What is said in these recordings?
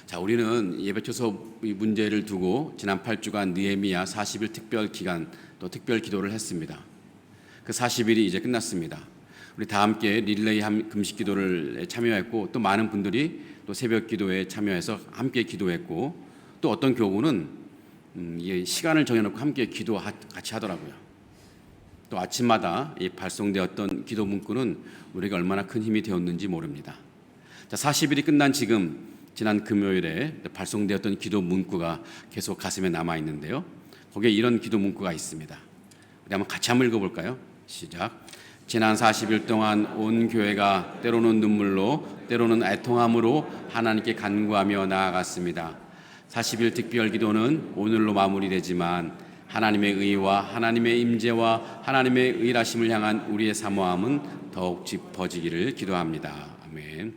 자, 우리는 예배초서 이 문제를 두고 지난 8주간 느헤미야 40일 특별 기간 또 특별 기도를 했습니다. 그 40일이 이제 끝났습니다. 우리 다 함께 릴레이 금식 기도를 참여했고 또 많은 분들이 또 새벽 기도에 참여해서 함께 기도했고 또 어떤 교구는 시간을 정해놓고 함께 기도 같이 하더라고요. 또 아침마다 이 발송되었던 기도 문구는 우리가 얼마나 큰 힘이 되었는지 모릅니다. 자, 40일이 끝난 지금 지난 금요일에 발송되었던 기도 문구가 계속 가슴에 남아 있는데요. 거기에 이런 기도 문구가 있습니다. 우리 한번 같이 한번 읽어볼까요? 시작. 지난 40일 동안 온 교회가 때로는 눈물로 때로는 애통함으로 하나님께 간구하며 나아갔습니다. 40일 특별 기도는 오늘로 마무리되지만 하나님의 의와 하나님의 임재와 하나님의 의라심을 향한 우리의 사모함은 더욱 짚어지기를 기도합니다. 아멘.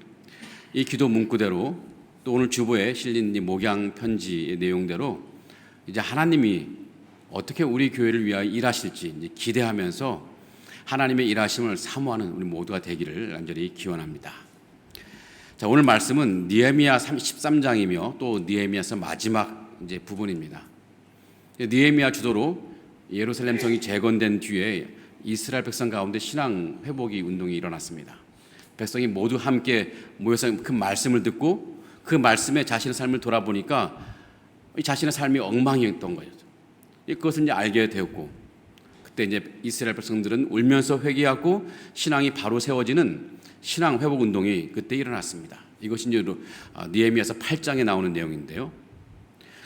이 기도 문구대로 또 오늘 주보에 실린 이 목양 편지의 내용대로 이제 하나님이 어떻게 우리 교회를 위하여 일하실지 이제 기대하면서 하나님의 일하심을 사모하는 우리 모두가 되기를 간절히 기원합니다. 자, 오늘 말씀은 느헤미야 13장이며 또 느헤미야서 마지막 이제 부분입니다. 느헤미야 주도로 예루살렘 성이 재건된 뒤에 이스라엘 백성 가운데 신앙 회복이 운동이 일어났습니다. 백성이 모두 함께 모여서 그 말씀을 듣고 그 말씀에 자신의 삶을 돌아보니까 자신의 삶이 엉망이었던 거죠. 그것을 이제 알게 되었고 그때 이제 이스라엘 백성들은 울면서 회개하고 신앙이 바로 세워지는 신앙 회복 운동이 그때 일어났습니다. 이것이 이제 느헤미야서 8장에 나오는 내용인데요.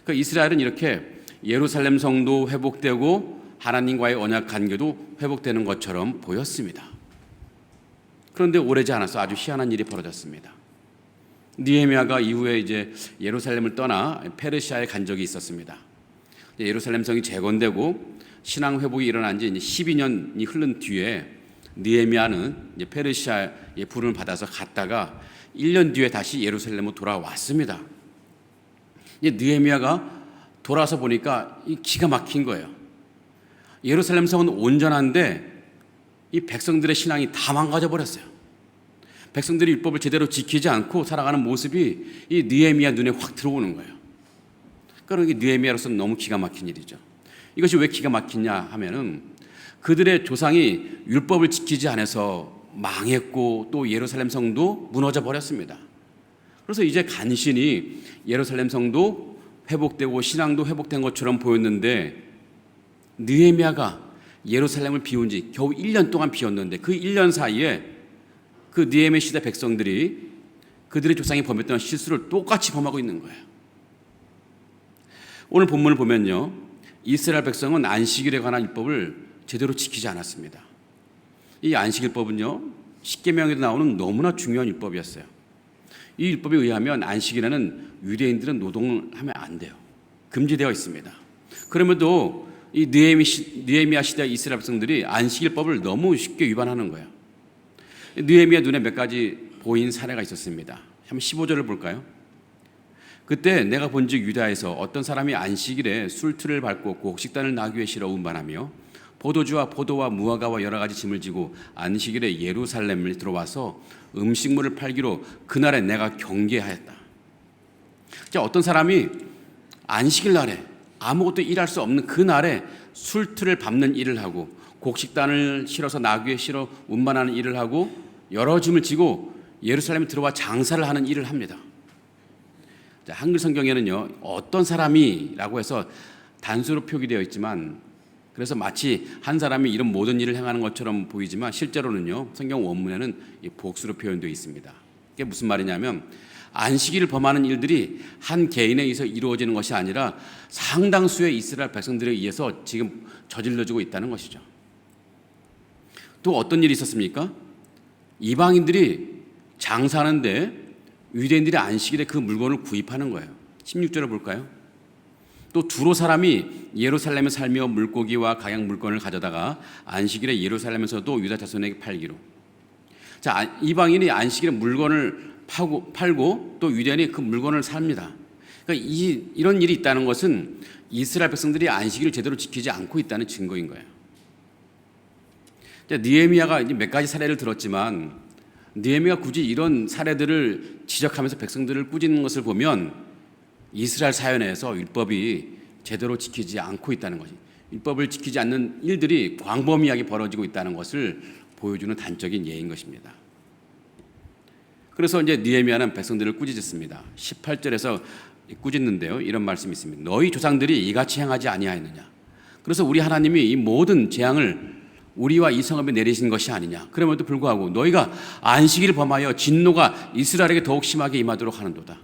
그 이스라엘은 이렇게 예루살렘 성도 회복되고 하나님과의 언약 관계도 회복되는 것처럼 보였습니다. 그런데 오래지 않아서 아주 희한한 일이 벌어졌습니다. 느헤미야가 이후에 이제 예루살렘을 떠나 페르시아에 간 적이 있었습니다. 예루살렘 성이 재건되고 신앙 회복이 일어난 지 12년이 흐른 뒤에 느헤미야는 이제 페르시아의 부름을 받아서 갔다가 1년 뒤에 다시 예루살렘으로 돌아왔습니다. 이제 느헤미야가 돌아서 보니까 기가 막힌 거예요. 예루살렘 성은 온전한데 이 백성들의 신앙이 다 망가져 버렸어요. 백성들이 율법을 제대로 지키지 않고 살아가는 모습이 이 느헤미야 눈에 확 들어오는 거예요. 그러니까 이게 느헤미야로서는 너무 기가 막힌 일이죠. 이것이 왜 기가 막히냐 하면은 그들의 조상이 율법을 지키지 않아서 망했고 또 예루살렘 성도 무너져 버렸습니다. 그래서 이제 간신히 예루살렘 성도 회복되고 신앙도 회복된 것처럼 보였는데 느헤미야가 예루살렘을 비운 지 겨우 1년 동안 비웠는데 그 1년 사이에 그 느헤미야 시대 백성들이 그들의 조상이 범했던 실수를 똑같이 범하고 있는 거예요. 오늘 본문을 보면요, 이스라엘 백성은 안식일에 관한 율법을 제대로 지키지 않았습니다. 이 안식일법은요, 십계명에도 나오는 너무나 중요한 율법이었어요. 이 율법에 의하면 안식일에는 유대인들은 노동을 하면 안 돼요. 금지되어 있습니다. 그럼에도 이 느헤미야 시대 이스라엘 백성들이 안식일법을 너무 쉽게 위반하는 거예요. 느헤미야 눈에 몇 가지 보인 사례가 있었습니다. 한번 15절을 볼까요? 그때 내가 본즉 유다에서 어떤 사람이 안식일에 술틀을 밟고 곡식단을 나귀에 실어 운반하며 포도주와 포도와 무화과와 여러 가지 짐을 지고 안식일에 예루살렘을 들어와서 음식물을 팔기로 그날에 내가 경계하였다. 자, 어떤 사람이 안식일 날에 아무것도 일할 수 없는 그 날에 술틀을 밟는 일을 하고 곡식단을 실어서 나귀에 실어 운반하는 일을 하고 여러 짐을 지고 예루살렘에 들어와 장사를 하는 일을 합니다. 자, 한글 성경에는요, 어떤 사람이라고 해서 단수로 표기되어 있지만 그래서 마치 한 사람이 이런 모든 일을 행하는 것처럼 보이지만 실제로는요, 성경 원문에는 복수로 표현되어 있습니다. 이게 무슨 말이냐면 안식일을 범하는 일들이 한 개인에 의해서 이루어지는 것이 아니라 상당수의 이스라엘 백성들에 의해서 지금 저질러지고 있다는 것이죠. 또 어떤 일이 있었습니까? 이방인들이 장사하는데 유대인들이 안식일에 그 물건을 구입하는 거예요. 16절을 볼까요? 또 두로 사람이 예루살렘에 살며 물고기와 각양 물건을 가져다가 안식일에 예루살렘에서도 유다 자손에게 팔기로. 자, 이방인이 안식일에 물건을 팔고 또 유대인이 그 물건을 삽니다. 그러니까 이런 일이 있다는 것은 이스라엘 백성들이 안식일을 제대로 지키지 않고 있다는 증거인 거예요. 느헤미야가 몇 가지 사례를 들었지만 느헤미야가 굳이 이런 사례들을 지적하면서 백성들을 꾸짖는 것을 보면 이스라엘 사회내에서 율법이 제대로 지키지 않고 있다는 것이, 율법을 지키지 않는 일들이 광범위하게 벌어지고 있다는 것을 보여주는 단적인 예인 것입니다. 그래서 이제 느헤미야는 백성들을 꾸짖습니다. 18절에서 꾸짖는데요, 이런 말씀이 있습니다. 너희 조상들이 이같이 행하지 아니하였느냐? 그래서 우리 하나님이 이 모든 재앙을 우리와 이 성읍에 내리신 것이 아니냐? 그럼에도 불구하고 너희가 안식일을 범하여 진노가 이스라엘에게 더욱 심하게 임하도록 하는도다.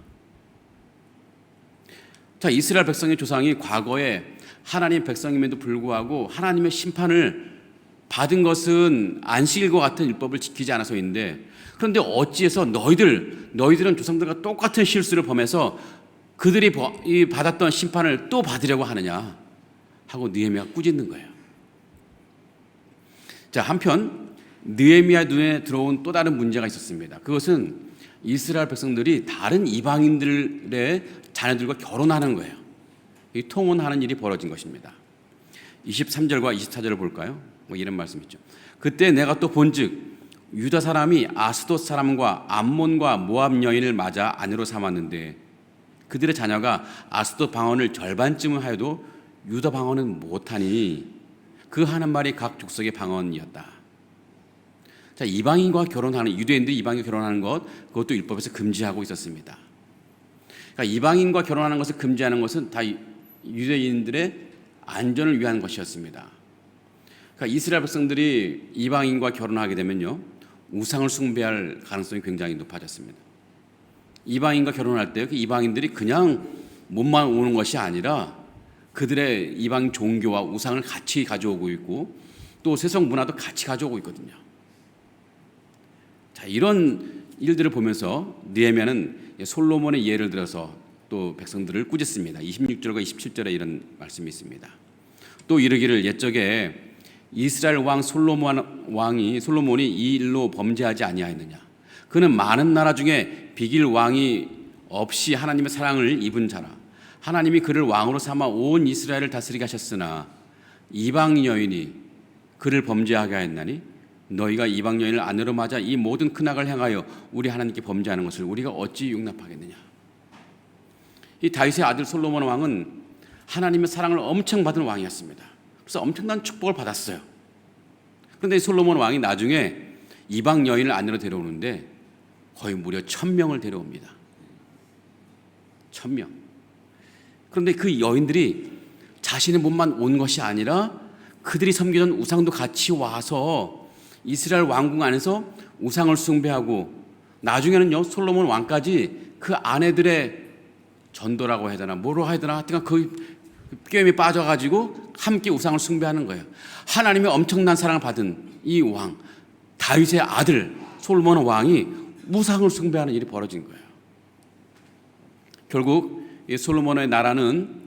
자, 이스라엘 백성의 조상이 과거에 하나님 백성임에도 불구하고 하나님의 심판을 받은 것은 안식일과 같은 율법을 지키지 않아서인데, 그런데 어찌해서 너희들은 조상들과 똑같은 실수를 범해서 그들이 받았던 심판을 또 받으려고 하느냐 하고 느헤미야가 꾸짖는 거예요. 자, 한편 느헤미야 눈에 들어온 또 다른 문제가 있었습니다. 그것은 이스라엘 백성들이 다른 이방인들의 자녀들과 결혼하는 거예요. 이 통혼하는 일이 벌어진 것입니다. 23절과 24절을 볼까요? 이런 말씀이 있죠. 그때 내가 또 본즉 유다 사람이 아스돗 사람과 암몬과 모압 여인을 맞아 아내로 삼았는데 그들의 자녀가 아스돗 방언을 절반쯤을 하여도 유다 방언은 못하니 그 하는 말이 각 족속의 방언이었다. 자, 이방인과 결혼하는, 유대인들이 이방인과 결혼하는 것, 그것도 율법에서 금지하고 있었습니다. 그러니까 이방인과 결혼하는 것을 금지하는 것은 다 유대인들의 안전을 위한 것이었습니다. 그러니까 이스라엘 백성들이 이방인과 결혼하게 되면요, 우상을 숭배할 가능성이 굉장히 높아졌습니다. 이방인과 결혼할 때 그 이방인들이 그냥 몸만 오는 것이 아니라 그들의 이방 종교와 우상을 같이 가져오고 있고 또 세속 문화도 같이 가져오고 있거든요. 자, 이런 일들을 보면서 느헤미야는 솔로몬의 예를 들어서 또 백성들을 꾸짖습니다. 26절과 27절에 이런 말씀이 있습니다. 또 이르기를 옛적에 이스라엘 왕 솔로몬이 이 일로 범죄하지 아니하였느냐? 그는 많은 나라 중에 비길 왕이 없이 하나님의 사랑을 입은 자라. 하나님이 그를 왕으로 삼아 온 이스라엘을 다스리게 하셨으나 이방 여인이 그를 범죄하게 하였나니 너희가 이방 여인을 아내로 맞아 이 모든 큰 악을 행하여 우리 하나님께 범죄하는 것을 우리가 어찌 용납하겠느냐? 이 다윗의 아들 솔로몬 왕은 하나님의 사랑을 엄청 받은 왕이었습니다. 그래서 엄청난 축복을 받았어요. 그런데 솔로몬 왕이 나중에 이방 여인을 아내로 데려오는데 거의 무려 1000명을 데려옵니다. 1000명. 그런데 그 여인들이 자신의 몸만 온 것이 아니라 그들이 섬기던 우상도 같이 와서 이스라엘 왕궁 안에서 우상을 숭배하고 나중에는요, 솔로몬 왕까지 그 아내들의 전도라고 해야 되나 뭐라고 해야 되나 하여튼 그 꿰임에 빠져가지고 함께 우상을 숭배하는 거예요. 하나님의 엄청난 사랑을 받은 이 왕, 다윗의 아들 솔로몬 왕이 우상을 숭배하는 일이 벌어진 거예요. 결국 이 솔로몬의 나라는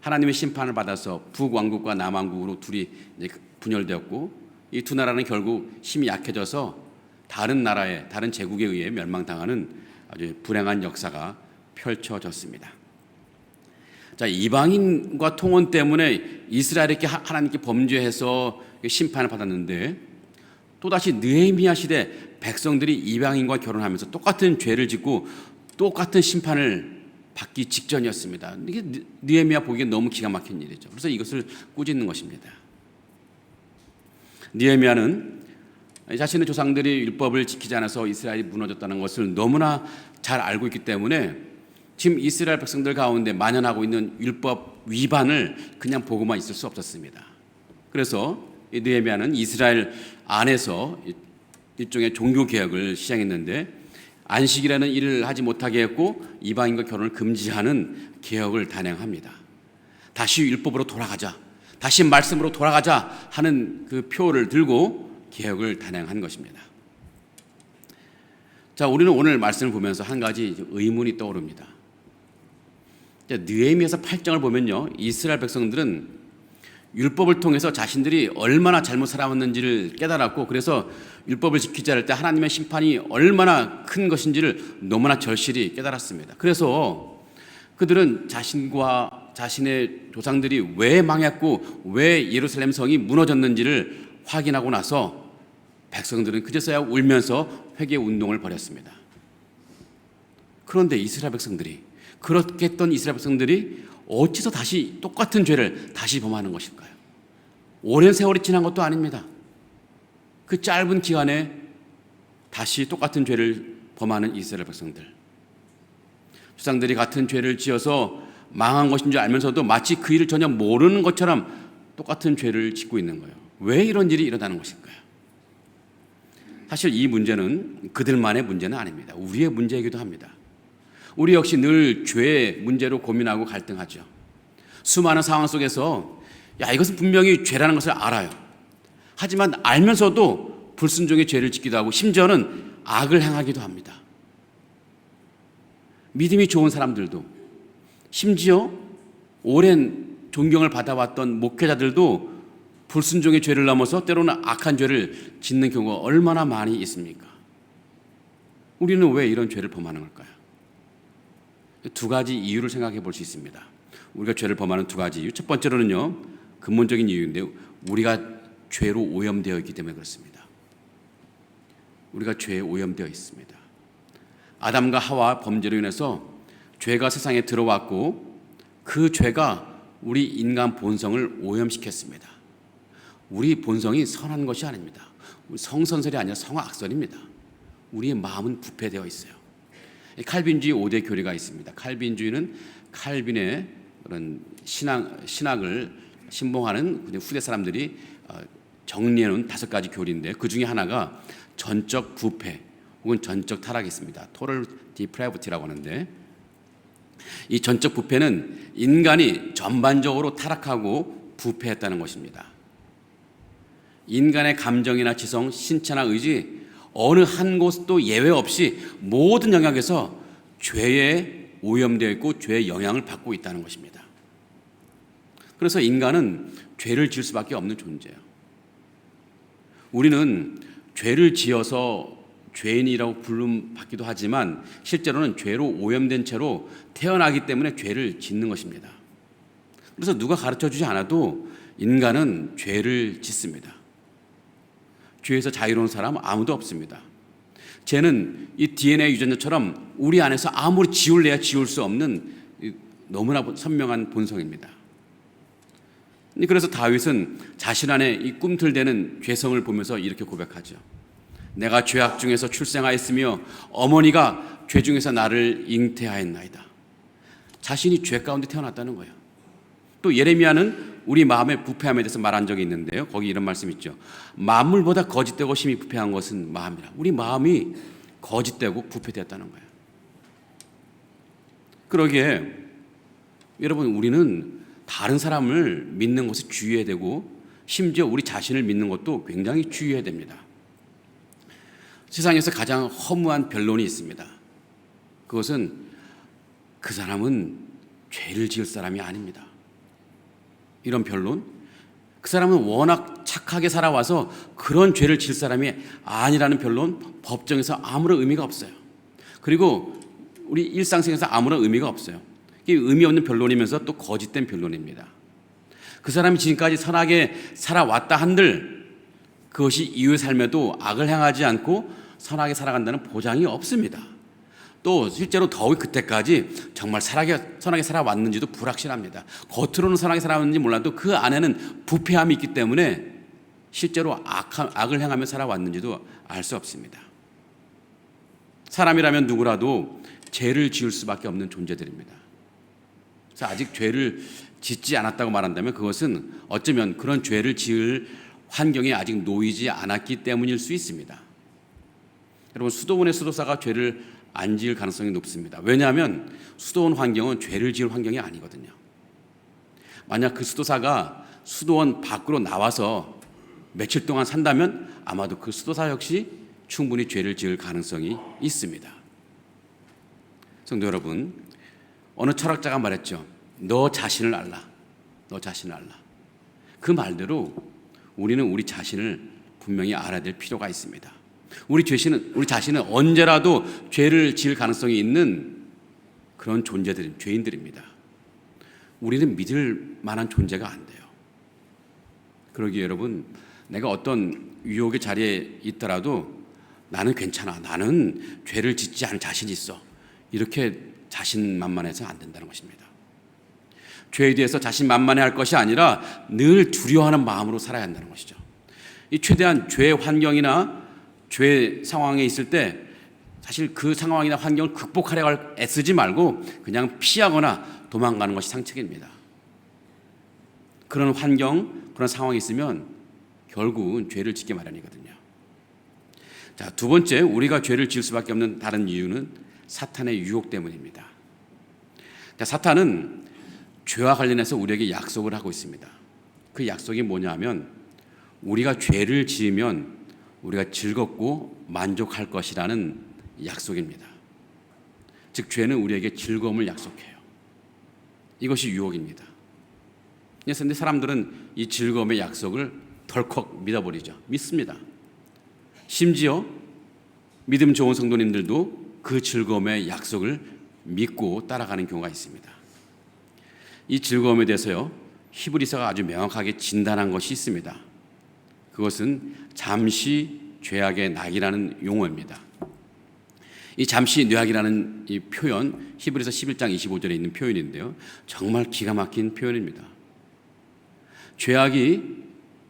하나님의 심판을 받아서 북왕국과 남왕국으로 둘이 이제 분열되었고 이 두 나라는 결국 힘이 약해져서 다른 나라의 다른 제국에 의해 멸망당하는 아주 불행한 역사가 펼쳐졌습니다. 자, 이방인과 통혼 때문에 이스라엘에게 하나님께 범죄해서 심판을 받았는데 또다시 느헤미야 시대 백성들이 이방인과 결혼하면서 똑같은 죄를 짓고 똑같은 심판을 받기 직전이었습니다. 이게 느헤미야 보기엔 너무 기가 막힌 일이죠. 그래서 이것을 꾸짖는 것입니다. 느헤미야는 자신의 조상들이 율법을 지키지 않아서 이스라엘이 무너졌다는 것을 너무나 잘 알고 있기 때문에 지금 이스라엘 백성들 가운데 만연하고 있는 율법 위반을 그냥 보고만 있을 수 없었습니다. 그래서 느헤미야는 이스라엘 안에서 일종의 종교 개혁을 시작했는데 안식이라는 일을 하지 못하게 했고 이방인과 결혼을 금지하는 개혁을 단행합니다. 다시 율법으로 돌아가자, 다시 말씀으로 돌아가자 하는 그 표를 들고 개혁을 단행한 것입니다. 자, 우리는 오늘 말씀을 보면서 한 가지 의문이 떠오릅니다. 느헤미야서 8장을 보면요, 이스라엘 백성들은 율법을 통해서 자신들이 얼마나 잘못 살아왔는지를 깨달았고 그래서 율법을 지키지 않을 때 하나님의 심판이 얼마나 큰 것인지를 너무나 절실히 깨달았습니다. 그래서 그들은 자신과 자신의 조상들이 왜 망했고 왜 예루살렘 성이 무너졌는지를 확인하고 나서 백성들은 그제서야 울면서 회개 운동을 벌였습니다. 그런데 이스라엘 백성들이 그렇게 했던 이스라엘 백성들이 어째서 다시 똑같은 죄를 다시 범하는 것일까요? 오랜 세월이 지난 것도 아닙니다. 그 짧은 기간에 다시 똑같은 죄를 범하는 이스라엘 백성들. 조상들이 같은 죄를 지어서 망한 것인 줄 알면서도 마치 그 일을 전혀 모르는 것처럼 똑같은 죄를 짓고 있는 거예요. 왜 이런 일이 일어나는 것일까요? 사실 이 문제는 그들만의 문제는 아닙니다. 우리의 문제이기도 합니다. 우리 역시 늘 죄의 문제로 고민하고 갈등하죠. 수많은 상황 속에서 이것은 분명히 죄라는 것을 알아요. 하지만 알면서도 불순종의 죄를 짓기도 하고 심지어는 악을 행하기도 합니다. 믿음이 좋은 사람들도 심지어 오랜 존경을 받아왔던 목회자들도 불순종의 죄를 넘어서 때로는 악한 죄를 짓는 경우가 얼마나 많이 있습니까? 우리는 왜 이런 죄를 범하는 걸까요? 두 가지 이유를 생각해 볼 수 있습니다. 우리가 죄를 범하는 두 가지 이유. 첫 번째로는요, 근본적인 이유인데 우리가 죄로 오염되어 있기 때문에 그렇습니다. 우리가 죄에 오염되어 있습니다. 아담과 하와 범죄로 인해서 죄가 세상에 들어왔고 그 죄가 우리 인간 본성을 오염시켰습니다. 우리 본성이 선한 것이 아닙니다. 성선설이 아니라 성악설입니다. 우리의 마음은 부패되어 있어요. 칼빈주의 5대 교리가 있습니다. 칼빈주의는 칼빈의 그런 신학을 신봉하는 후대 사람들이 정리해 놓은 5가지 교리인데 그 중에 하나가 전적 부패 혹은 전적 타락이 있습니다. 토럴 디프레브티라고 하는데 이 전적 부패는 인간이 전반적으로 타락하고 부패했다는 것입니다. 인간의 감정이나 지성, 신체나 의지 어느 한 곳도 예외 없이 모든 영역에서 죄에 오염되어 있고 죄의 영향을 받고 있다는 것입니다. 그래서 인간은 죄를 지을 수밖에 없는 존재예요. 우리는 죄를 지어서 죄인이라고 부름받기도 하지만 실제로는 죄로 오염된 채로 태어나기 때문에 죄를 짓는 것입니다. 그래서 누가 가르쳐주지 않아도 인간은 죄를 짓습니다. 죄에서 자유로운 사람은 아무도 없습니다. 죄는 이 DNA 유전자처럼 우리 안에서 아무리 지울래야 지울 수 없는 너무나 선명한 본성입니다. 그래서 다윗은 자신 안에 이 꿈틀대는 죄성을 보면서 이렇게 고백하죠. 내가 죄악 중에서 출생하였으며 어머니가 죄 중에서 나를 잉태하였나이다. 자신이 죄 가운데 태어났다는 거예요. 또 예레미야는 우리 마음의 부패함에 대해서 말한 적이 있는데요. 거기 이런 말씀이 있죠. 만물보다 거짓되고 심히 부패한 것은 마음이라. 우리 마음이 거짓되고 부패되었다는 거예요. 그러기에 여러분 우리는 다른 사람을 믿는 것에 주의해야 되고 심지어 우리 자신을 믿는 것도 굉장히 주의해야 됩니다. 세상에서 가장 허무한 변론이 있습니다. 그것은 그 사람은 죄를 지을 사람이 아닙니다. 이런 변론? 그 사람은 워낙 착하게 살아와서 그런 죄를 지을 사람이 아니라는 변론? 법정에서 아무런 의미가 없어요. 그리고 우리 일상생에서 아무런 의미가 없어요. 이게 의미 없는 변론이면서 또 거짓된 변론입니다. 그 사람이 지금까지 선하게 살아왔다 한들 그것이 이후의 삶에도 악을 행하지 않고 선하게 살아간다는 보장이 없습니다. 또 실제로 더욱 그때까지 정말 선하게 살아왔는지도 불확실합니다. 겉으로는 선하게 살아왔는지 몰라도 그 안에는 부패함이 있기 때문에 실제로 악을 행하며 살아왔는지도 알 수 없습니다. 사람이라면 누구라도 죄를 지을 수밖에 없는 존재들입니다. 그래서 아직 죄를 짓지 않았다고 말한다면 그것은 어쩌면 그런 죄를 지을 환경에 아직 놓이지 않았기 때문일 수 있습니다. 여러분 수도원의 수도사가 죄를 안 지을 가능성이 높습니다. 왜냐하면 수도원 환경은 죄를 지을 환경이 아니거든요. 만약 그 수도사가 수도원 밖으로 나와서 며칠 동안 산다면 아마도 그 수도사 역시 충분히 죄를 지을 가능성이 있습니다. 성도 여러분, 어느 철학자가 말했죠. 너 자신을 알라. 너 자신을 알라. 그 말대로 우리는 우리 자신을 분명히 알아야 될 필요가 있습니다. 우리 자신은 언제라도 죄를 지을 가능성이 있는 그런 죄인들입니다. 우리는 믿을 만한 존재가 안 돼요. 그러기에 여러분, 내가 어떤 유혹의 자리에 있더라도 나는 괜찮아. 나는 죄를 짓지 않을 자신이 있어. 이렇게 자신만만해서 안 된다는 것입니다. 죄에 대해서 자신만만해할 것이 아니라 늘 두려워하는 마음으로 살아야 한다는 것이죠. 이 최대한 죄의 환경이나 죄의 상황에 있을 때 사실 그 상황이나 환경을 극복하려고 애쓰지 말고 그냥 피하거나 도망가는 것이 상책입니다. 그런 환경, 그런 상황이 있으면 결국은 죄를 짓게 마련이거든요. 자, 두 번째, 우리가 죄를 지을 수밖에 없는 다른 이유는 사탄의 유혹 때문입니다. 자, 사탄은 죄와 관련해서 우리에게 약속을 하고 있습니다. 그 약속이 뭐냐 하면 우리가 죄를 지으면 우리가 즐겁고 만족할 것이라는 약속입니다. 즉 죄는 우리에게 즐거움을 약속해요. 이것이 유혹입니다. 그런데 사람들은 이 즐거움의 약속을 덜컥 믿어버리죠. 믿습니다. 심지어 믿음 좋은 성도님들도 그 즐거움의 약속을 믿고 따라가는 경우가 있습니다. 이 즐거움에 대해서요, 히브리서가 아주 명확하게 진단한 것이 있습니다. 그것은 잠시 죄악의 낙이라는 용어입니다. 이 잠시 뇌악이라는 이 표현, 히브리서 11장 25절에 있는 표현인데요, 정말 기가 막힌 표현입니다.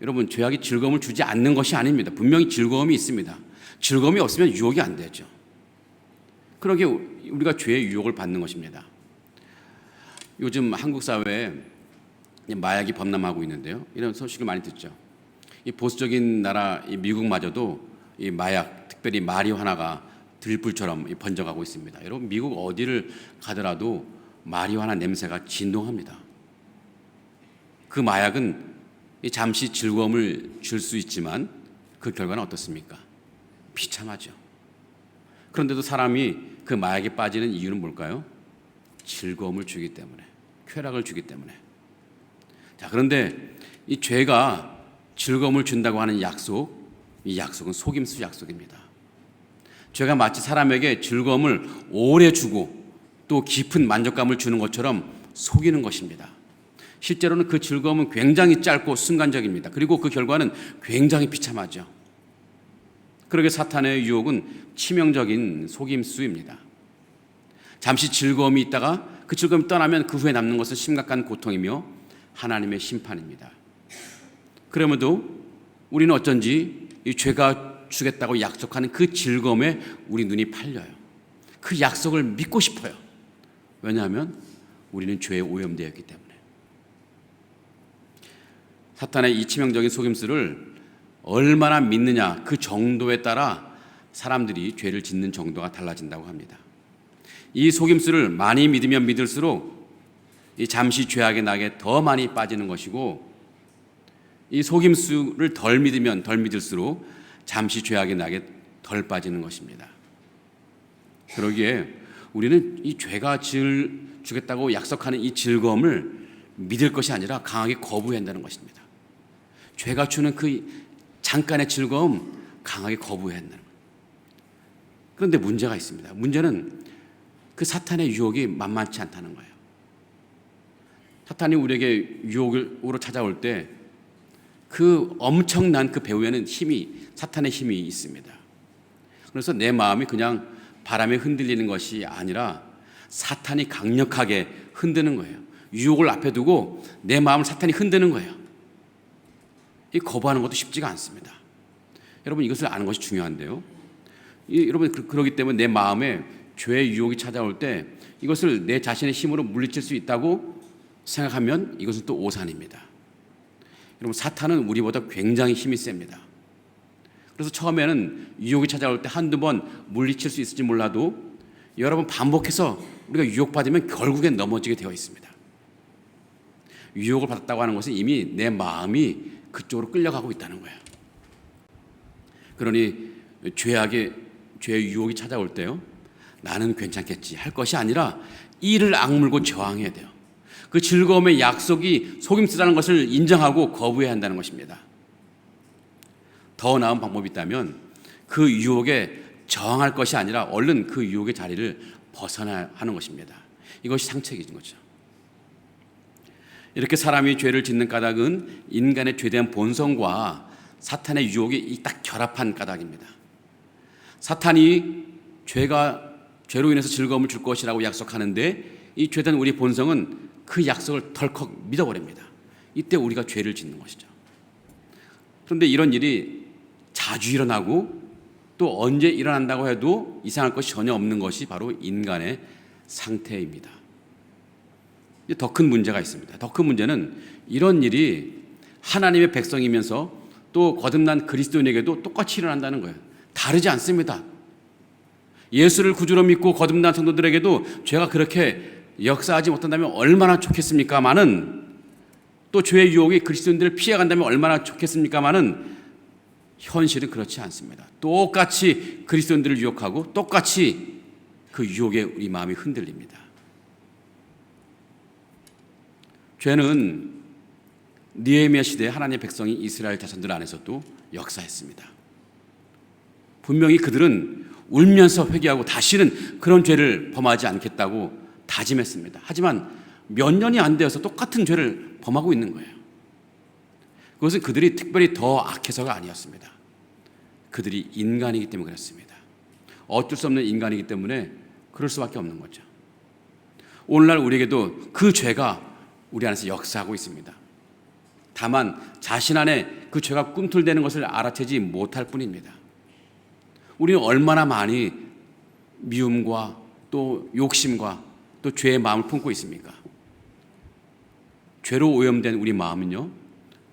여러분, 죄악이 즐거움을 주지 않는 것이 아닙니다. 분명히 즐거움이 있습니다. 즐거움이 없으면 유혹이 안 되죠. 그러기에 우리가 죄의 유혹을 받는 것입니다. 요즘 한국 사회에 마약이 범람하고 있는데요, 이런 소식을 많이 듣죠. 이 보수적인 나라 이 미국마저도 이 마약, 특별히 마리화나가 들불처럼 번져가고 있습니다. 여러분, 미국 어디를 가더라도 마리화나 냄새가 진동합니다. 그 마약은 잠시 즐거움을 줄 수 있지만 그 결과는 어떻습니까? 비참하죠. 그런데도 사람이 그 마약에 빠지는 이유는 뭘까요? 즐거움을 주기 때문에, 쾌락을 주기 때문에. 자, 그런데 이 죄가 즐거움을 준다고 하는 약속, 이 약속은 속임수 약속입니다. 죄가 마치 사람에게 즐거움을 오래 주고 또 깊은 만족감을 주는 것처럼 속이는 것입니다. 실제로는 그 즐거움은 굉장히 짧고 순간적입니다. 그리고 그 결과는 굉장히 비참하죠. 그러게 사탄의 유혹은 치명적인 속임수입니다. 잠시 즐거움이 있다가 그 즐거움이 떠나면 그 후에 남는 것은 심각한 고통이며 하나님의 심판입니다. 그럼에도 우리는 어쩐지 이 죄가 주겠다고 약속하는 그 즐거움에 우리 눈이 팔려요. 그 약속을 믿고 싶어요. 왜냐하면 우리는 죄에 오염되어 있기 때문에. 사탄의 이 치명적인 속임수를 얼마나 믿느냐, 그 정도에 따라 사람들이 죄를 짓는 정도가 달라진다고 합니다. 이 속임수를 많이 믿으면 믿을수록 이 잠시 죄악의 낙에 더 많이 빠지는 것이고, 이 속임수를 덜 믿으면 덜 믿을수록 잠시 죄악의 낙에 덜 빠지는 것입니다. 그러기에 우리는 이 죄가 주겠다고 약속하는 이 즐거움을 믿을 것이 아니라 강하게 거부해야 한다는 것입니다. 죄가 주는 그 잠깐의 즐거움 강하게 거부해야 한다는 거예요. 그런데 문제가 있습니다. 문제는 그 사탄의 유혹이 만만치 않다는 거예요. 사탄이 우리에게 유혹으로 찾아올 때 그 엄청난 그 배후에는 사탄의 힘이 있습니다. 그래서 내 마음이 그냥 바람에 흔들리는 것이 아니라 사탄이 강력하게 흔드는 거예요. 유혹을 앞에 두고 내 마음을 사탄이 흔드는 거예요. 이 거부하는 것도 쉽지가 않습니다. 여러분, 이것을 아는 것이 중요한데요. 여러분, 그러기 때문에 내 마음에 죄의 유혹이 찾아올 때 이것을 내 자신의 힘으로 물리칠 수 있다고 생각하면 이것은 또 오산입니다. 여러분, 사탄은 우리보다 굉장히 힘이 셉니다. 그래서 처음에는 유혹이 찾아올 때 한두 번 물리칠 수 있을지 몰라도 여러 번 반복해서 우리가 유혹받으면 결국엔 넘어지게 되어 있습니다. 유혹을 받았다고 하는 것은 이미 내 마음이 그쪽으로 끌려가고 있다는 거예요. 그러니 죄의 유혹이 찾아올 때요, 나는 괜찮겠지 할 것이 아니라 이를 악물고 저항해야 돼요. 그 즐거움의 약속이 속임수라는 것을 인정하고 거부해야 한다는 것입니다. 더 나은 방법이 있다면 그 유혹에 저항할 것이 아니라 얼른 그 유혹의 자리를 벗어나야 하는 것입니다. 이것이 상책인 거죠. 이렇게 사람이 죄를 짓는 까닭은 인간의 죄대한 본성과 사탄의 유혹이 딱 결합한 까닭입니다. 사탄이 죄가 죄로 인해서 즐거움을 줄 것이라고 약속하는데 이 죄된 우리 본성은 그 약속을 덜컥 믿어버립니다. 이때 우리가 죄를 짓는 것이죠. 그런데 이런 일이 자주 일어나고 또 언제 일어난다고 해도 이상할 것이 전혀 없는 것이 바로 인간의 상태입니다. 더 큰 문제가 있습니다. 더 큰 문제는 이런 일이 하나님의 백성이면서 또 거듭난 그리스도인에게도 똑같이 일어난다는 거예요. 다르지 않습니다. 예수를 구주로 믿고 거듭난 성도들에게도 죄가 그렇게 역사하지 못한다면 얼마나 좋겠습니까마는, 또 죄의 유혹이 그리스도인들을 피해간다면 얼마나 좋겠습니까마는 현실은 그렇지 않습니다. 똑같이 그리스도인들을 유혹하고 똑같이 그 유혹에 우리 마음이 흔들립니다. 죄는 느헤미야 시대에 하나님의 백성이 이스라엘 자손들 안에서도 역사했습니다. 분명히 그들은 울면서 회개하고 다시는 그런 죄를 범하지 않겠다고 다짐했습니다. 하지만 몇 년이 안 되어서 똑같은 죄를 범하고 있는 거예요. 그것은 그들이 특별히 더 악해서가 아니었습니다. 그들이 인간이기 때문에 그렇습니다. 어쩔 수 없는 인간이기 때문에 그럴 수밖에 없는 거죠. 오늘날 우리에게도 그 죄가 우리 안에서 역사하고 있습니다. 다만 자신 안에 그 죄가 꿈틀대는 것을 알아채지 못할 뿐입니다. 우리는 얼마나 많이 미움과 또 욕심과 또 죄의 마음을 품고 있습니까? 죄로 오염된 우리 마음은요,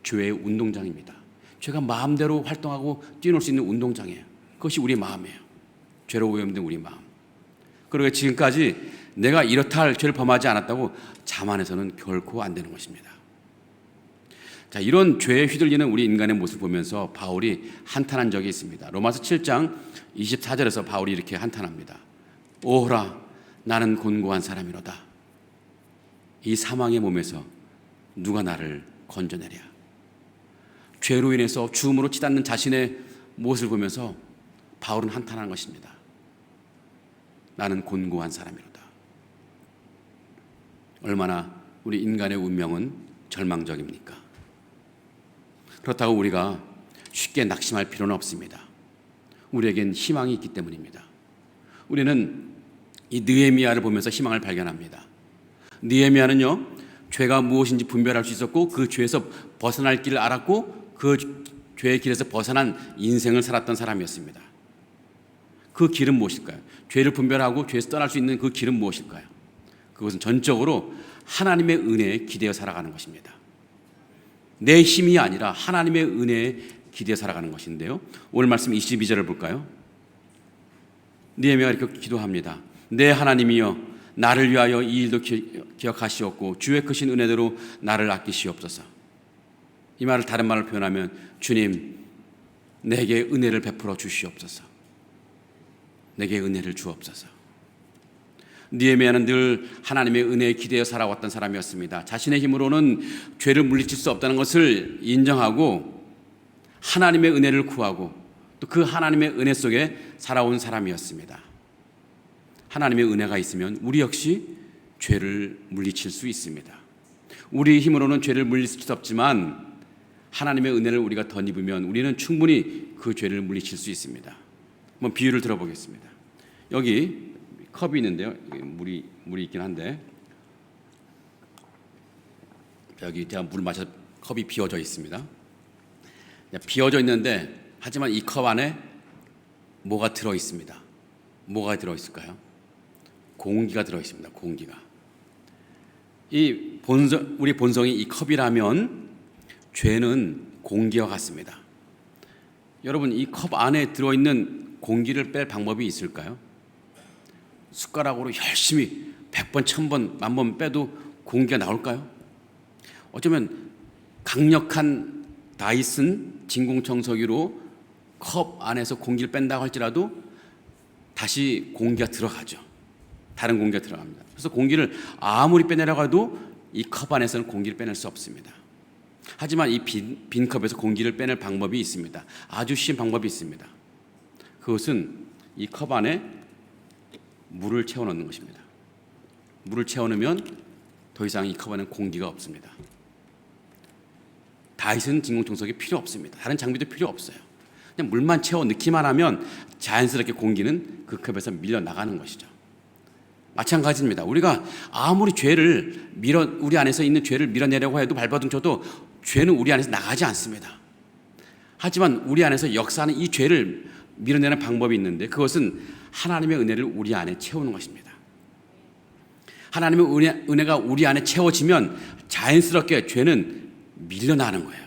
죄의 운동장입니다. 죄가 마음대로 활동하고 뛰어놀 수 있는 운동장이에요. 그것이 우리 마음이에요. 죄로 오염된 우리 마음. 그러게 지금까지 내가 이렇다 할 죄를 범하지 않았다고 자만해서는 결코 안 되는 것입니다. 자, 이런 죄에 휘둘리는 우리 인간의 모습을 보면서 바울이 한탄한 적이 있습니다. 로마서 7장 24절에서 바울이 이렇게 한탄합니다. 오호라, 나는 곤고한 사람이로다. 이 사망의 몸에서 누가 나를 건져내랴. 죄로 인해서 죽음으로 치닫는 자신의 모습을 보면서 바울은 한탄한 것입니다. 나는 곤고한 사람이로다. 얼마나 우리 인간의 운명은 절망적입니까? 그렇다고 우리가 쉽게 낙심할 필요는 없습니다. 우리에겐 희망이 있기 때문입니다. 우리는 이 느헤미야를 보면서 희망을 발견합니다. 느헤미야는요, 죄가 무엇인지 분별할 수 있었고 그 죄에서 벗어날 길을 알았고 그 죄의 길에서 벗어난 인생을 살았던 사람이었습니다. 그 길은 무엇일까요? 죄를 분별하고 죄에서 떠날 수 있는 그 길은 무엇일까요? 그것은 전적으로 하나님의 은혜에 기대어 살아가는 것입니다. 내 힘이 아니라 하나님의 은혜에 기대어 살아가는 것인데요, 오늘 말씀 22절을 볼까요? 느헤미야가 이렇게 기도합니다. 내 하나님이여, 나를 위하여 이 일도 기억하시옵고 주의 크신 은혜대로 나를 아끼시옵소서. 이 말을 다른 말로 표현하면 주님, 내게 은혜를 베풀어 주시옵소서. 내게 은혜를 주옵소서. 느헤미야는 늘 하나님의 은혜에 기대어 살아왔던 사람이었습니다. 자신의 힘으로는 죄를 물리칠 수 없다는 것을 인정하고 하나님의 은혜를 구하고 또 그 하나님의 은혜 속에 살아온 사람이었습니다. 하나님의 은혜가 있으면 우리 역시 죄를 물리칠 수 있습니다. 우리 힘으로는 죄를 물리칠 수 없지만 하나님의 은혜를 우리가 덧입으면 우리는 충분히 그 죄를 물리칠 수 있습니다. 한번 비유를 들어보겠습니다. 여기 컵이 있는데요, 물이 있긴 한데 여기 제가 물 마셔 컵이 비어져 있습니다. 비어져 있는데 하지만 이 컵 안에 뭐가 들어 있습니다. 뭐가 들어 있을까요? 공기가 들어 있습니다. 공기가. 우리 본성이 이 컵이라면 죄는 공기와 같습니다. 여러분, 이 컵 안에 들어 있는 공기를 뺄 방법이 있을까요? 숟가락으로 열심히 100번, 1000번, 10,000번 빼도 공기가 나올까요? 어쩌면 강력한 다이슨 진공청소기로 컵 안에서 공기를 뺀다고 할지라도 다시 공기가 들어가죠. 다른 공기가 들어갑니다. 그래서 공기를 아무리 빼내려고 해도 이 컵 안에서는 공기를 빼낼 수 없습니다. 하지만 이 빈 컵에서 공기를 빼낼 방법이 있습니다. 아주 쉬운 방법이 있습니다. 그것은 이 컵 안에 물을 채워넣는 것입니다. 물을 채워넣으면 더 이상 이 컵 안에는 공기가 없습니다. 다이슨 진공청소기 필요 없습니다. 다른 장비도 필요 없어요. 그냥 물만 채워 넣기만 하면 자연스럽게 공기는 그 컵에서 밀려 나가는 것이죠. 마찬가지입니다. 우리가 아무리 우리 안에서 있는 죄를 밀어내려고 해도 발버둥 쳐도 죄는 우리 안에서 나가지 않습니다. 하지만 우리 안에서 역사하는 이 죄를 밀어내는 방법이 있는데, 그것은 하나님의 은혜를 우리 안에 채우는 것입니다. 하나님의 은혜가 우리 안에 채워지면 자연스럽게 죄는 밀려나는 거예요.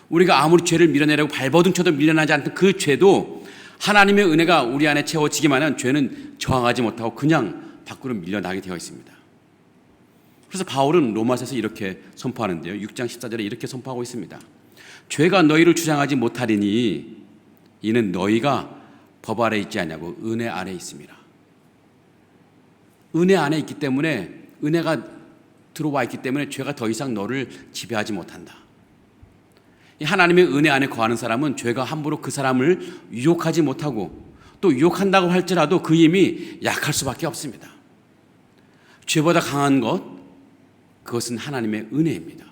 우리가 아무리 죄를 밀어내려고 발버둥 쳐도 밀려나지 않던 그 죄도 하나님의 은혜가 우리 안에 채워지기만 하면 죄는 저항하지 못하고 그냥 밖으로 밀려나게 되어 있습니다. 그래서 바울은 로마서에서 이렇게 선포하는데요. 6장 14절에 이렇게 선포하고 있습니다. 죄가 너희를 주장하지 못하리니 이는 너희가 법 아래 있지 않냐고 은혜 안에 있습니다. 은혜 안에 있기 때문에, 은혜가 들어와 있기 때문에 죄가 더 이상 너를 지배하지 못한다. 하나님의 은혜 안에 거하는 사람은 죄가 함부로 그 사람을 유혹하지 못하고, 또 유혹한다고 할지라도 그 힘이 약할 수밖에 없습니다. 죄보다 강한 것, 그것은 하나님의 은혜입니다.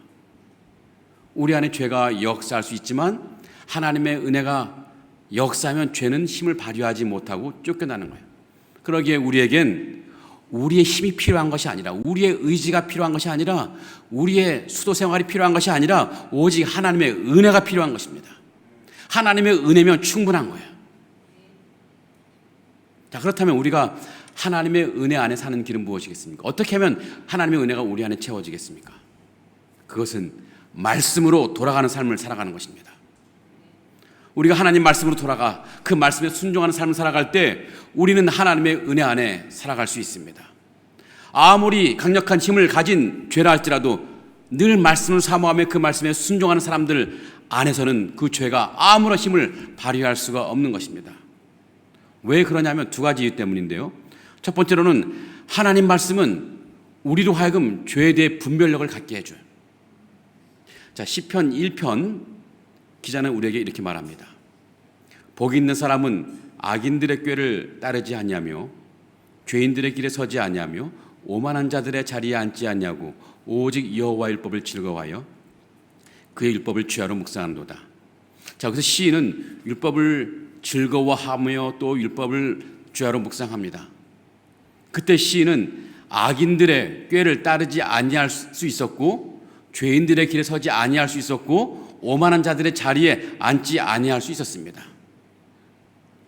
우리 안에 죄가 역사할 수 있지만 하나님의 은혜가 역사하면 죄는 힘을 발휘하지 못하고 쫓겨나는 거예요. 그러기에 우리에겐 우리의 힘이 필요한 것이 아니라, 우리의 의지가 필요한 것이 아니라, 우리의 수도 생활이 필요한 것이 아니라 오직 하나님의 은혜가 필요한 것입니다. 하나님의 은혜면 충분한 거예요. 자, 그렇다면 우리가 하나님의 은혜 안에 사는 길은 무엇이겠습니까? 어떻게 하면 하나님의 은혜가 우리 안에 채워지겠습니까? 그것은 말씀으로 돌아가는 삶을 살아가는 것입니다. 우리가 하나님 말씀으로 돌아가 그 말씀에 순종하는 삶을 살아갈 때 우리는 하나님의 은혜 안에 살아갈 수 있습니다. 아무리 강력한 힘을 가진 죄라 할지라도 늘 말씀을 사모하며 그 말씀에 순종하는 사람들 안에서는 그 죄가 아무런 힘을 발휘할 수가 없는 것입니다. 왜 그러냐면 두 가지 이유 때문인데요. 첫 번째로는 하나님 말씀은 우리로 하여금 죄에 대해 분별력을 갖게 해줘요. 자, 시편 1편 기자는 우리에게 이렇게 말합니다. 복 있는 사람은 악인들의 꾀를 따르지 않냐며 죄인들의 길에 서지 않냐며 오만한 자들의 자리에 앉지 않냐고 오직 여호와의 율법을 즐거워하여 그의 율법을 주야로 묵상한도다. 자, 그래서 시인은 율법을 즐거워하며 또 율법을 주야로 묵상합니다. 그때 시인은 악인들의 꾀를 따르지 아니할 수 있었고, 죄인들의 길에 서지 아니할 수 있었고, 오만한 자들의 자리에 앉지 아니할 수 있었습니다.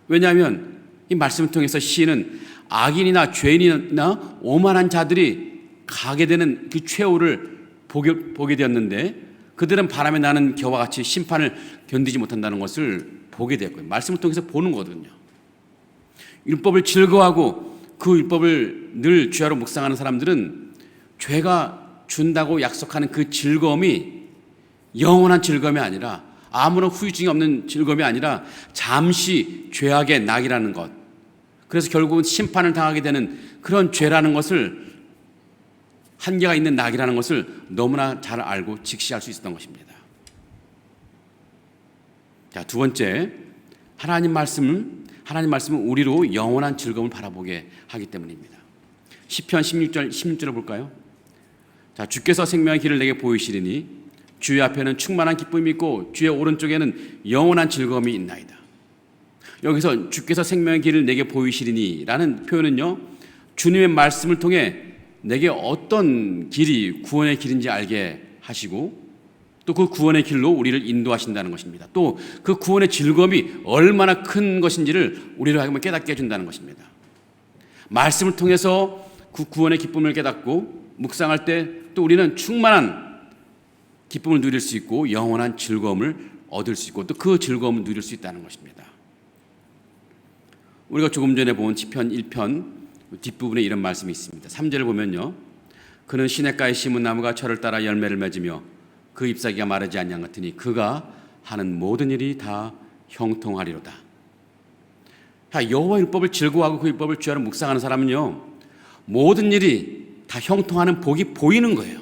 왜냐하면 이 말씀을 통해서 시인은 악인이나 죄인이나 오만한 자들이 가게 되는 그 최후를 보게 되었는데, 그들은 바람에 나는 겨와 같이 심판을 견디지 못한다는 것을 보게 되었고요. 말씀을 통해서 보는 거거든요. 율법을 즐거워하고 그 율법을 늘 주야로 묵상하는 사람들은 죄가 준다고 약속하는 그 즐거움이 영원한 즐거움이 아니라, 아무런 후유증이 없는 즐거움이 아니라 잠시 죄악의 낙이라는 것, 그래서 결국은 심판을 당하게 되는 그런 죄라는 것을, 한계가 있는 낙이라는 것을 너무나 잘 알고 직시할 수 있었던 것입니다. 자, 두 번째, 하나님 말씀은 우리로 영원한 즐거움을 바라보게 하기 때문입니다. 시편 16절을 볼까요? 자, 주께서 생명의 길을 내게 보이시리니 주의 앞에는 충만한 기쁨이 있고 주의 오른쪽에는 영원한 즐거움이 있나이다. 여기서 주께서 생명의 길을 내게 보이시리니 라는 표현은요, 주님의 말씀을 통해 내게 어떤 길이 구원의 길인지 알게 하시고, 또 그 구원의 길로 우리를 인도하신다는 것입니다. 또 그 구원의 즐거움이 얼마나 큰 것인지를 우리로 하여금 깨닫게 해준다는 것입니다. 말씀을 통해서 그 구원의 기쁨을 깨닫고 묵상할 때 또 우리는 충만한 기쁨을 누릴 수 있고 영원한 즐거움을 얻을 수 있고 또 그 즐거움을 누릴 수 있다는 것입니다. 우리가 조금 전에 본 시편 1편 뒷부분에 이런 말씀이 있습니다. 3절을 보면요, 그는 시냇가에 심은 나무가 철을 따라 열매를 맺으며 그 잎사귀가 마르지 아니한 같으니 그가 하는 모든 일이 다 형통하리로다. 여호와 율법을 즐거워하고 그 율법을 주야로 묵상하는 사람은요, 모든 일이 다 형통하는 복이 보이는 거예요.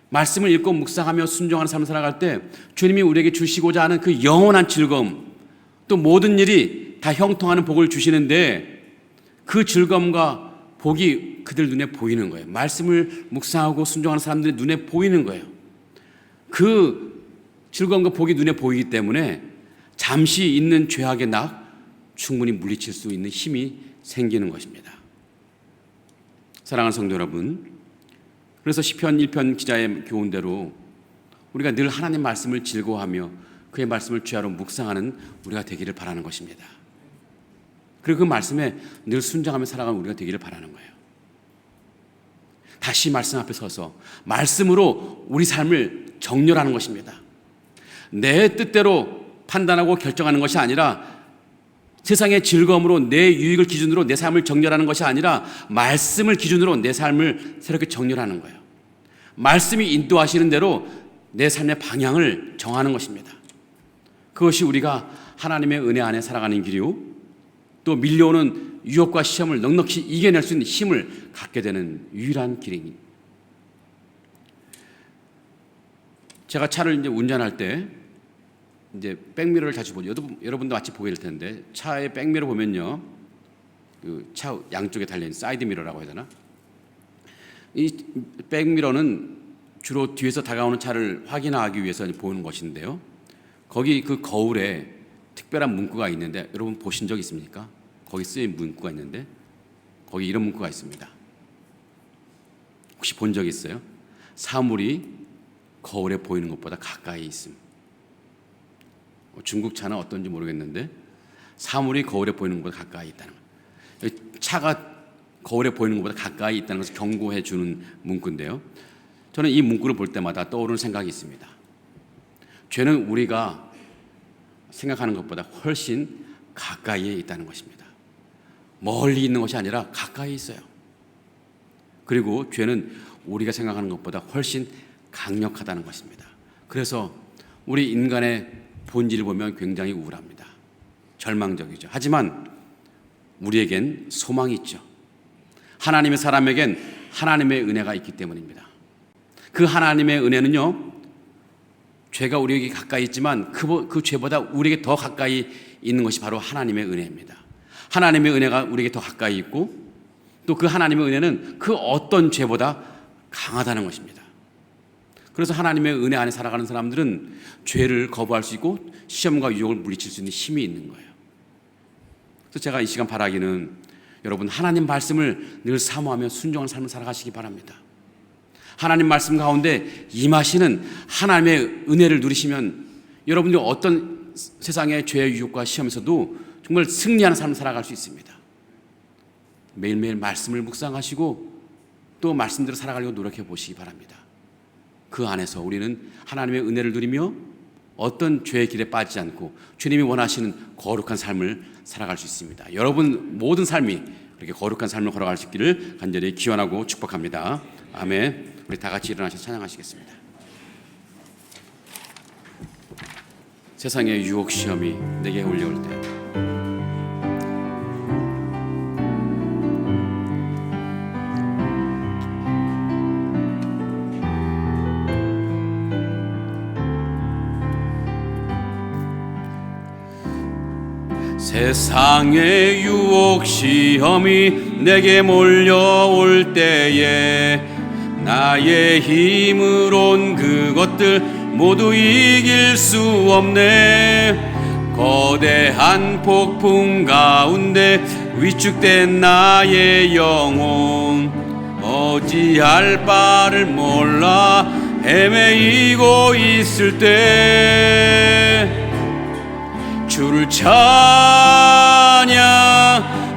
말씀을 읽고 묵상하며 순종하는 삶을 살아갈 때 주님이 우리에게 주시고자 하는 그 영원한 즐거움, 또 모든 일이 다 형통하는 복을 주시는데 그 즐거움과 복이 그들 눈에 보이는 거예요. 말씀을 묵상하고 순종하는 사람들의 눈에 보이는 거예요. 그 즐거움과 복이 눈에 보이기 때문에 잠시 있는 죄악의 낙, 충분히 물리칠 수 있는 힘이 생기는 것입니다. 사랑하는 성도 여러분, 그래서 시편 1편 기자의 교훈대로 우리가 늘 하나님 말씀을 즐거워하며 그의 말씀을 죄하러 묵상하는 우리가 되기를 바라는 것입니다. 그리고 그 말씀에 늘 순종하며 살아가는 우리가 되기를 바라는 거예요. 다시 말씀 앞에 서서 말씀으로 우리 삶을 정렬하는 것입니다. 내 뜻대로 판단하고 결정하는 것이 아니라, 세상의 즐거움으로 내 유익을 기준으로 내 삶을 정렬하는 것이 아니라 말씀을 기준으로 내 삶을 새롭게 정렬하는 거예요. 말씀이 인도하시는 대로 내 삶의 방향을 정하는 것입니다. 그것이 우리가 하나님의 은혜 안에 살아가는 길이요, 또 밀려오는 유혹과 시험을 넉넉히 이겨낼 수 있는 힘을 갖게 되는 유일한 길입니다. 제가 차를 이제 운전할 때 이제 백미러를 자주 보죠. 여러분도 마치 보게 될 텐데, 차의 백미러 보면요, 그 차 양쪽에 달린 사이드 미러라고 해야 되나? 이 백미러는 주로 뒤에서 다가오는 차를 확인하기 위해서 보는 것인데요, 거기 그 거울에 특별한 문구가 있는데, 여러분 보신 적 있습니까? 거기 쓰인 문구가 있는데, 거기 이런 문구가 있습니다. 혹시 본 적 있어요? 사물이 거울에 보이는 것보다 가까이 있음. 중국 차는 어떤지 모르겠는데 사물이 거울에 보이는 것보다 가까이 있다는 거예요. 차가 거울에 보이는 것보다 가까이 있다는 것을 경고해 주는 문구인데요, 저는 이 문구를 볼 때마다 떠오르는 생각이 있습니다. 죄는 우리가 생각하는 것보다 훨씬 가까이에 있다는 것입니다. 멀리 있는 것이 아니라 가까이 있어요. 그리고 죄는 우리가 생각하는 것보다 훨씬 강력하다는 것입니다. 그래서 우리 인간의 본질을 보면 굉장히 우울합니다. 절망적이죠. 하지만 우리에겐 소망이 있죠. 하나님의 사람에겐 하나님의 은혜가 있기 때문입니다. 그 하나님의 은혜는요, 죄가 우리에게 가까이 있지만 그 죄보다 우리에게 더 가까이 있는 것이 바로 하나님의 은혜입니다. 하나님의 은혜가 우리에게 더 가까이 있고, 또 그 하나님의 은혜는 그 어떤 죄보다 강하다는 것입니다. 그래서 하나님의 은혜 안에 살아가는 사람들은 죄를 거부할 수 있고 시험과 유혹을 물리칠 수 있는 힘이 있는 거예요. 그래서 제가 이 시간 바라기는, 여러분 하나님 말씀을 늘 사모하며 순종하는 삶을 살아가시기 바랍니다. 하나님 말씀 가운데 임하시는 하나님의 은혜를 누리시면 여러분들이 어떤 세상의 죄의 유혹과 시험에서도 정말 승리하는 삶을 살아갈 수 있습니다. 매일매일 말씀을 묵상하시고 또 말씀대로 살아가려고 노력해 보시기 바랍니다. 그 안에서 우리는 하나님의 은혜를 누리며 어떤 죄의 길에 빠지지 않고 주님이 원하시는 거룩한 삶을 살아갈 수 있습니다. 여러분 모든 삶이 그렇게 거룩한 삶을 걸어갈 수 있기를 간절히 기원하고 축복합니다. 아멘. 우리 다 같이 일어나셔서 찬양하시겠습니다. 세상의 유혹 시험이 내게 올려올 때, 세상의 유혹 시험이 내게 몰려올 때에 나의 힘으론 그것들 모두 이길 수 없네. 거대한 폭풍 가운데 위축된 나의 영혼, 어찌할 바를 몰라 헤매이고 있을 때 주를 찬양,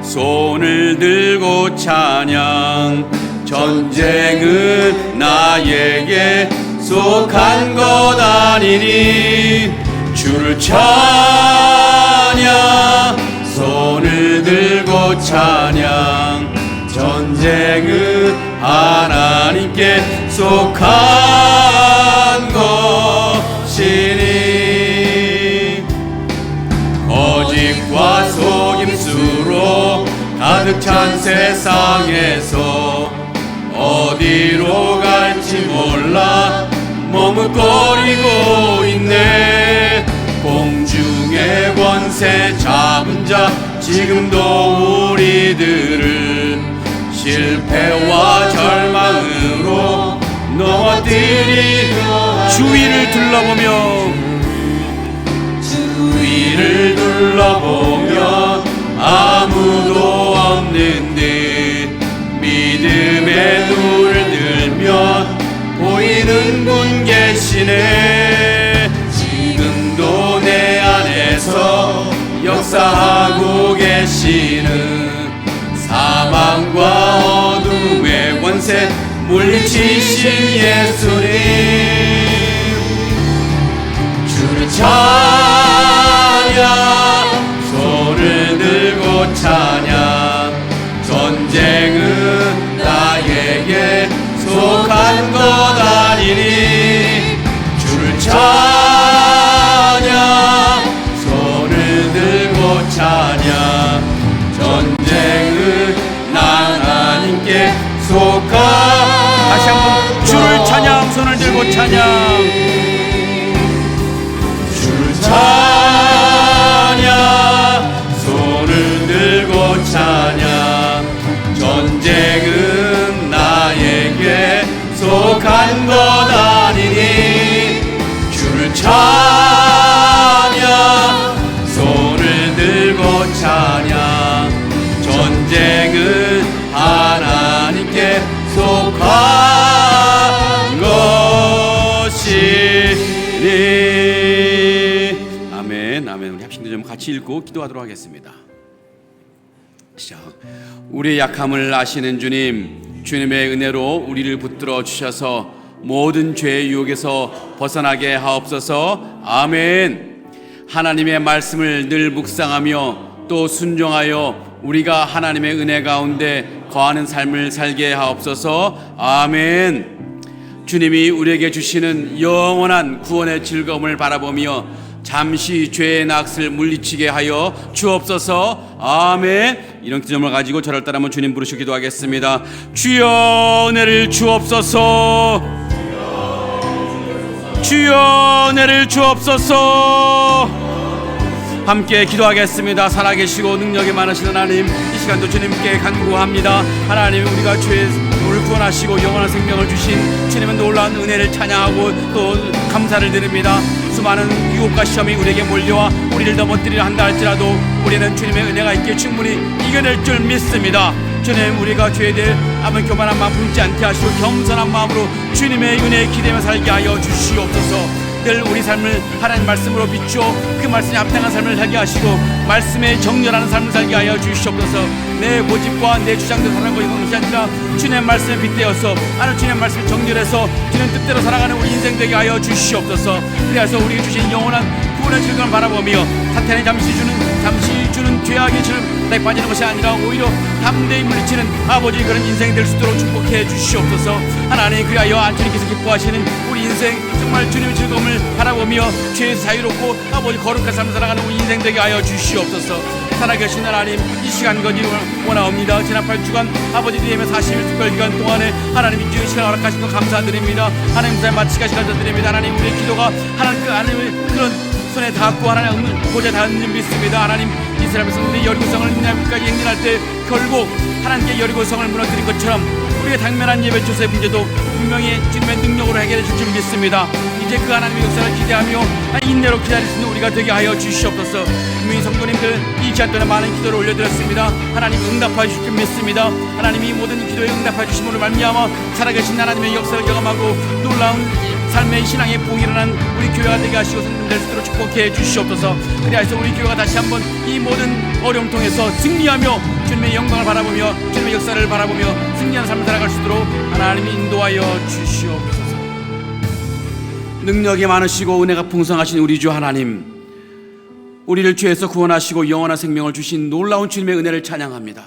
손을 들고 찬양. 전쟁은 나에게 속한 것 아니니 주를 찬양, 손을 들고 찬양. 전쟁은 하나님께 속한 것이니 거짓과 속임수로 가득 찬 세상에서 어디로 갈지 몰라 머뭇거리고 있네. 공중의 권세 잡은 자 지금도 우리들을 실패와 절망으로 넘어뜨리고 주위를 둘러보며 아무도 없는 듯 믿음의 눈을 들면 보이는 분 계시네. 지금도 내 안에서 역사하고 계시는 사망과 어둠의 권세 물리치신 예수님, 주를 찬양, 손을 들고 찬양. 전쟁은 나에게 속한 것 아니니 주를 찬양, 손을 들고 찬양. 전쟁은 하나님께 속한. 다시 한번 주를 찬양, 손을 들고 찬양. 주를 찬양, 손을 들고 찬양. 전쟁은 나에게 속한 것 아니니 주를 찬양, 손을 들고 찬양. 전쟁은 하나님께 속한 것이니. 아멘. 아멘. 우리 합심도 좀 같이 읽고 기도하도록 하겠습니다. 시작. 우리의 약함을 아시는 주님, 주님의 은혜로 우리를 붙들어 주셔서 모든 죄의 유혹에서 벗어나게 하옵소서. 아멘. 하나님의 말씀을 늘 묵상하며 또 순종하여 우리가 하나님의 은혜 가운데 거하는 삶을 살게 하옵소서. 아멘. 주님이 우리에게 주시는 영원한 구원의 즐거움을 바라보며 잠시 죄의 낚을 물리치게 하여 주옵소서. 아멘. 이런 기점을 가지고 저를 따라 한번 주님 부르시고 기도하겠습니다. 주여 은혜를 주옵소서. 주여 은혜를 주옵소서. 함께 기도하겠습니다. 살아계시고 능력이 많으신 하나님, 이 시간도 주님께 간구합니다. 하나님, 우리가 죄의 우리를 구원하시고 영원한 생명을 주신 주님의 놀라운 은혜를 찬양하고 또 감사를 드립니다. 수많은 유혹과 시험이 우리에게 몰려와 우리를 넘어뜨리려 한다 할지라도 우리는 주님의 은혜가 있기에 충분히 이겨낼 줄 믿습니다. 주님, 우리가 죄에 대해 아무 교만한 마음 품지 않게 하시고 겸손한 마음으로 주님의 은혜에 기대며 살게 하여 주시옵소서. 늘 우리 삶을 하나님 말씀으로 비추어 그 말씀에 합당한 삶을 살게 하시고 말씀에 정렬하는 삶을 살게 하여 주시옵소서. 내 고집과 내 주장대로 사는 것이 아니라 주님의 말씀에 빗대어서 하나님 주님의 말씀을 정렬해서 주님 뜻대로 살아가는 우리 인생 되게 하여 주시옵소서. 그래서 우리에게 주신 영원한 구원의 즐거움을 바라보며 사탄이 잠시 주는 죄악의 죄에 빠지는 것이 아니라 오히려 담대히 물리치는 아버지 그런 인생 될 수 있도록 축복해 주시옵소서. 하나님, 그리하여 주님께서 기뻐하시는 우리 인생 정말 주님의 즐거움을 바라보며 죄에서 자유롭고 아버지 거룩한 삶을 살아가는 우리 인생 되게 하여 주시옵소서. 살아계신 하나님, 이 시간 거니 원하옵니다. 지난 8주간 아버지 뒤에 40일 특별기간 동안에 하나님 이 시간 허락하신 것 감사드립니다. 하나님 무사히 마치게 하시기 감사드립니다. 하나님, 우리의 기도가 하나님의 그런 손에 닿았고 하나님 고자 닿은 줄 믿습니다. 하나님, 이스라엘 성들이 여리고성을 끝까지 행진할 때 결국 하나님께 여리고성을 무너뜨린 것처럼 우리가 당면한 예배 조세 문제도 분명히 주님의 능력으로 해결해 줄 줄 믿습니다. 이제 그 하나님의 역사를 기대하며 인내로 기다릴 수 있는 우리가 되게 하여 주시옵소서. 분명히 성도님들 이 시간 동안에 많은 기도를 올려드렸습니다. 하나님 응답하여 주실 줄 믿습니다. 하나님이 모든 기도에 응답하여 주심으로 말미암아 살아계신 하나님의 역사를 경험하고 놀라운 삶의 신앙의 부흥이 일어난 우리 교회가 되게 하시고 성도님 될 수 있도록 축복해 주시옵소서. 그리하여서 우리 교회가 다시 한번 이 모든 어려움 통해서 승리하며 주님의 영광을 바라보며 주님의 역사를 바라보며 승리하는 삶을 살아갈 수 있도록 하나님이 인도하여 주시옵소서. 능력이 많으시고 은혜가 풍성하신 우리 주 하나님, 우리를 죄에서 구원하시고 영원한 생명을 주신 놀라운 주님의 은혜를 찬양합니다.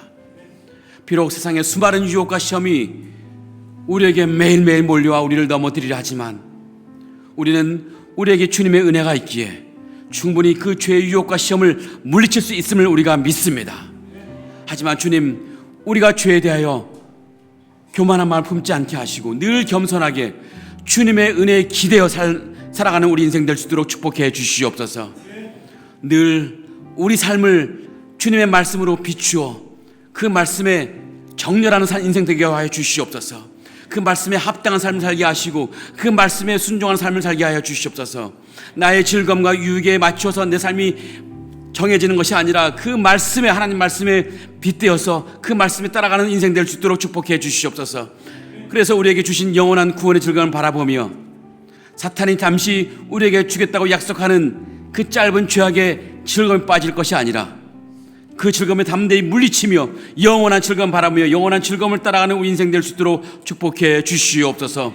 비록 세상의 수많은 유혹과 시험이 우리에게 매일매일 몰려와 우리를 넘어뜨리려 하지만 우리는 우리에게 주님의 은혜가 있기에 충분히 그 죄의 유혹과 시험을 물리칠 수 있음을 우리가 믿습니다. 하지만 주님, 우리가 죄에 대하여 교만한 마음을 품지 않게 하시고 늘 겸손하게 주님의 은혜에 기대어 살아가는 우리 인생 될 수 있도록 축복해 주시옵소서. 늘 우리 삶을 주님의 말씀으로 비추어 그 말씀에 정렬하는 인생 되게 하여 주시옵소서. 그 말씀에 합당한 삶을 살게 하시고 그 말씀에 순종하는 삶을 살게 하여 주시옵소서. 나의 즐거움과 유익에 맞춰서 내 삶이 정해지는 것이 아니라 그 말씀에, 하나님 말씀에 빗대어서 그 말씀에 따라가는 인생 될 수 있도록 축복해 주시옵소서. 그래서 우리에게 주신 영원한 구원의 즐거움을 바라보며 사탄이 잠시 우리에게 주겠다고 약속하는 그 짧은 죄악의 즐거움에 빠질 것이 아니라 그 즐거움에 담대히 물리치며 영원한 즐거움 바라보며 영원한 즐거움을 따라가는 우리 인생 될 수 있도록 축복해 주시옵소서.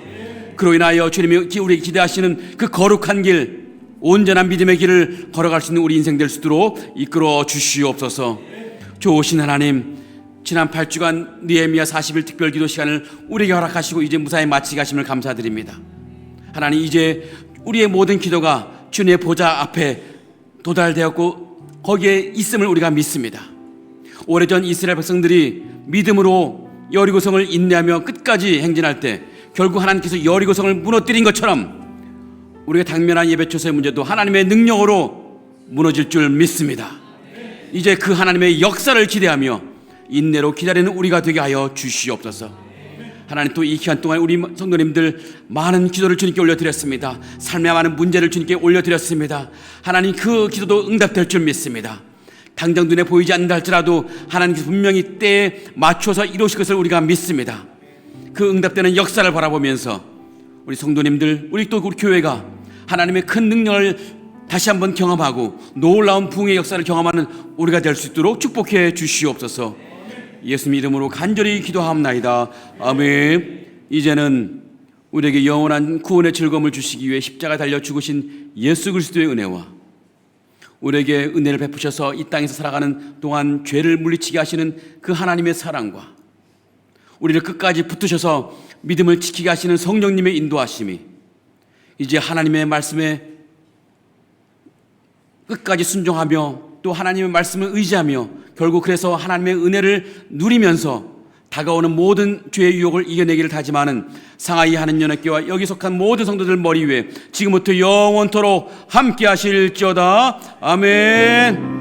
그로 인하여 주님이 우리에게 기대하시는 그 거룩한 길, 온전한 믿음의 길을 걸어갈 수 있는 우리 인생 될 수 있도록 이끌어 주시옵소서. 좋으신 하나님, 지난 8주간 느헤미야 40일 특별 기도 시간을 우리에게 허락하시고 이제 무사히 마치게 하심을 감사드립니다. 하나님, 이제 우리의 모든 기도가 주님의 보좌 앞에 도달되었고 거기에 있음을 우리가 믿습니다. 오래전 이스라엘 백성들이 믿음으로 여리고성을 인내하며 끝까지 행진할 때 결국 하나님께서 여리고성을 무너뜨린 것처럼 우리가 당면한 예배초소의 문제도 하나님의 능력으로 무너질 줄 믿습니다. 이제 그 하나님의 역사를 기대하며 인내로 기다리는 우리가 되게 하여 주시옵소서. 하나님, 또 이 기간 동안 우리 성도님들 많은 기도를 주님께 올려드렸습니다. 삶의 많은 문제를 주님께 올려드렸습니다. 하나님, 그 기도도 응답될 줄 믿습니다. 당장 눈에 보이지 않는다 할지라도 하나님께서 분명히 때에 맞춰서 이루실 것을 우리가 믿습니다. 그 응답되는 역사를 바라보면서 우리 성도님들, 우리 또 우리 교회가 하나님의 큰 능력을 다시 한번 경험하고 놀라운 부흥의 역사를 경험하는 우리가 될 수 있도록 축복해 주시옵소서. 예수님 이름으로 간절히 기도하옵나이다. 아멘. 이제는 우리에게 영원한 구원의 즐거움을 주시기 위해 십자가 달려 죽으신 예수 그리스도의 은혜와 우리에게 은혜를 베푸셔서 이 땅에서 살아가는 동안 죄를 물리치게 하시는 그 하나님의 사랑과 우리를 끝까지 붙드셔서 믿음을 지키게 하시는 성령님의 인도하심이 이제 하나님의 말씀에 끝까지 순종하며 또 하나님의 말씀을 의지하며 결국 그래서 하나님의 은혜를 누리면서 다가오는 모든 죄의 유혹을 이겨내기를 다짐하는 상하이 하는 연합교와 여기 속한 모든 성도들 머리 위에 지금부터 영원토록 함께 하실지어다. 아멘.